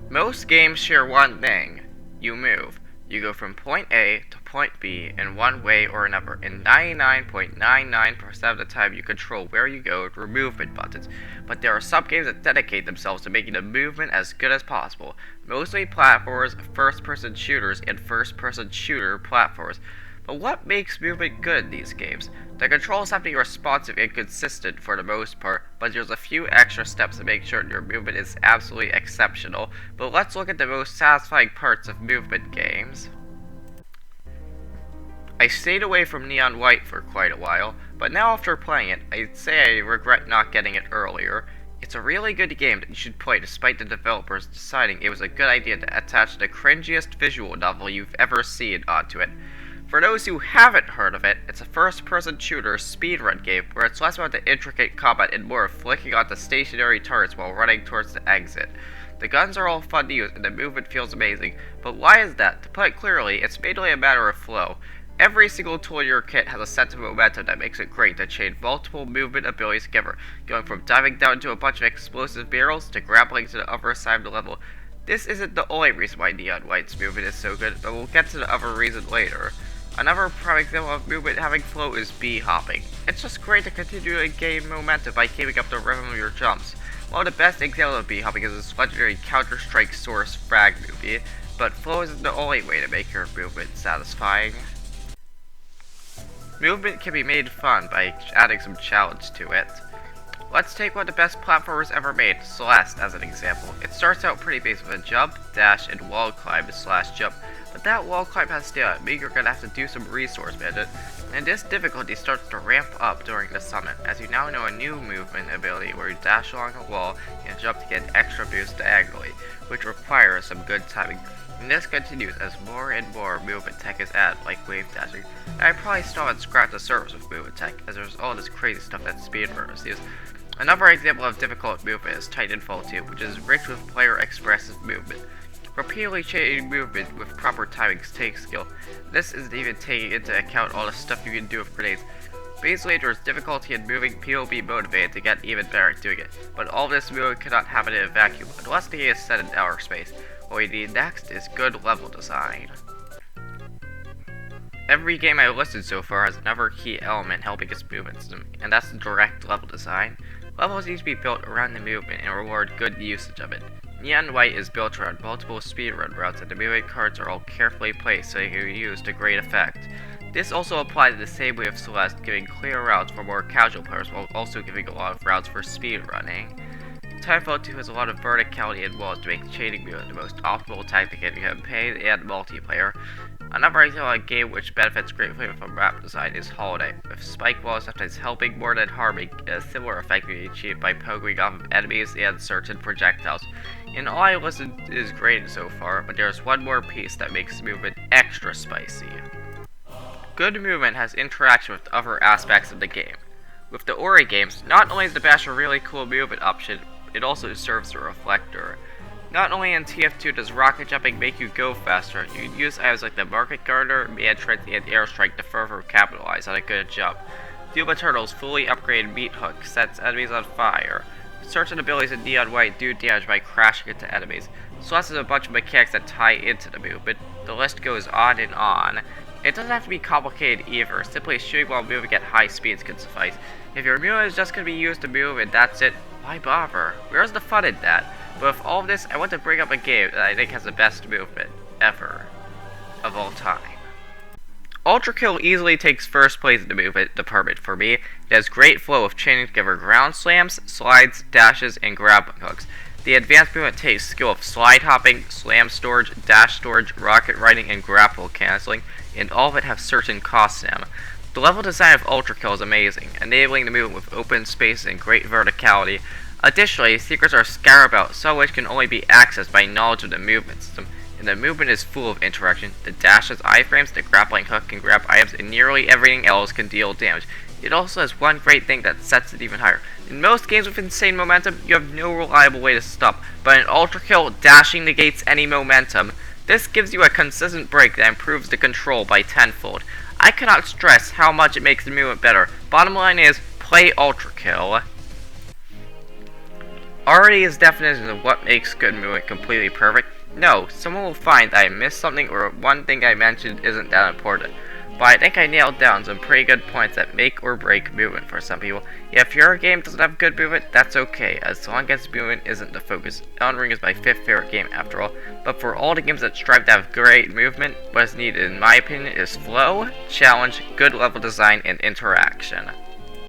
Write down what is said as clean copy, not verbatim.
Most games share one thing. You move. You go from point A to point B in one way or another, and 99.99% of the time you control where you go through movement buttons. But there are some games that dedicate themselves to making the movement as good as possible. Mostly platformers, first-person shooters, and first-person shooter platforms. But what makes movement good in these games? The controls have to be responsive and consistent for the most part, but there's a few extra steps to make sure your movement is absolutely exceptional. But let's look at the most satisfying parts of movement games. I stayed away from Neon White for quite a while, but now after playing it, I'd say I regret not getting it earlier. It's a really good game that you should play despite the developers deciding it was a good idea to attach the cringiest visual novel you've ever seen onto it. For those who haven't heard of it, it's a first-person shooter speedrun game where it's less about the intricate combat and more of flicking onto stationary turrets while running towards the exit. The guns are all fun to use and the movement feels amazing, but why is that? To put it clearly, it's mainly a matter of flow. Every single tool in your kit has a sense of momentum that makes it great to chain multiple movement abilities together, going from diving down into a bunch of explosive barrels to grappling to the other side of the level. This isn't the only reason why Neon White's movement is so good, but we'll get to the other reason later. Another prime example of movement having flow is bee-hopping. It's just great to continue to gain momentum by keeping up the rhythm of your jumps. One of the best examples of bee-hopping is this legendary Counter-Strike Source frag movie, but flow isn't the only way to make your movement satisfying. Movement can be made fun by adding some challenge to it. Let's take one of the best platformers ever made, Celeste, as an example. It starts out pretty basic with a jump, dash, and wall climb / jump, but that wall climb has stamina, meaning you're gonna have to do some resource management, and this difficulty starts to ramp up during the summit, as you now know a new movement ability where you dash along a wall and jump to get an extra boost diagonally, which requires some good timing. And this continues as more and more movement tech is added, like wave dashing. And I probably still haven't scratched the surface with movement tech, as there's all this crazy stuff that speedrunners use. Another example of difficult movement is Titanfall 2, which is rich with player expressive movement. Repeatedly changing movement with proper timing takes skill. This isn't even taking into account all the stuff you can do with grenades. Basically, there's difficulty in moving people be motivated to get even better at doing it, but all this movement cannot happen in a vacuum, unless the game is set in outer space. What we need next is good level design. Every game I've listed so far has another key element helping its movement system, and that's the direct level design. Levels need to be built around the movement and reward good usage of it. Neon White is built around multiple speedrun routes, and the movement cards are all carefully placed so they can be used to great effect. This also applies in the same way of Celeste, giving clear routes for more casual players while also giving a lot of routes for speedrunning. Titanfall 2 has a lot of verticality and walls to make chaining movement the most optimal tactic in campaign and multiplayer. Another example of a game which benefits greatly from map design is Holiday, with spike walls sometimes helping more than harming, a similar effect can be achieved by poking off of enemies and certain projectiles. And all I listed is great so far, but there's one more piece that makes movement extra spicy. Good movement has interaction with other aspects of the game. With the Ori games, not only is the bash a really cool movement option, it also serves as a reflector. Not only in TF2 does rocket jumping make you go faster, you can use items like the Market Gardener, Mantrance, and Airstrike to further capitalize on a good jump. Doom Eternal's fully upgraded Meat Hook sets enemies on fire. Certain abilities in Neon White do damage by crashing into enemies. Celeste has a bunch of mechanics that tie into the movement. The list goes on and on. It doesn't have to be complicated either, simply shooting while moving at high speeds can suffice. If your movement is just going to be used to move and that's it, why bother? Where's the fun in that? But with all of this, I want to bring up a game that I think has the best movement ever of all time. Ultrakill easily takes first place in the movement department for me. It has great flow of chaining together ground slams, slides, dashes, and grappling hooks. The advanced movement takes skill of slide hopping, slam storage, dash storage, rocket riding, and grapple canceling, and all of it have certain costs to them. The level design of Ultrakill is amazing, enabling the movement with open space and great verticality. Additionally, secrets are scattered about, some of which can only be accessed by knowledge of the movement system, and the movement is full of interaction. The dash has iframes, the grappling hook can grab items, and nearly everything else can deal damage. It also has one great thing that sets it even higher. In most games with insane momentum, you have no reliable way to stop, but in Ultrakill, dashing negates any momentum. This gives you a consistent break that improves the control by tenfold. I cannot stress how much it makes the movement better. Bottom line is, play Ultrakill. Are his definition of what makes good movement completely perfect? No, someone will find that I missed something or one thing I mentioned isn't that important. But I think I nailed down some pretty good points that make or break movement for some people. If your game doesn't have good movement, that's okay, as long as movement isn't the focus. Elden Ring is my 5th favorite game after all, but for all the games that strive to have great movement, what is needed in my opinion is flow, challenge, good level design, and interaction.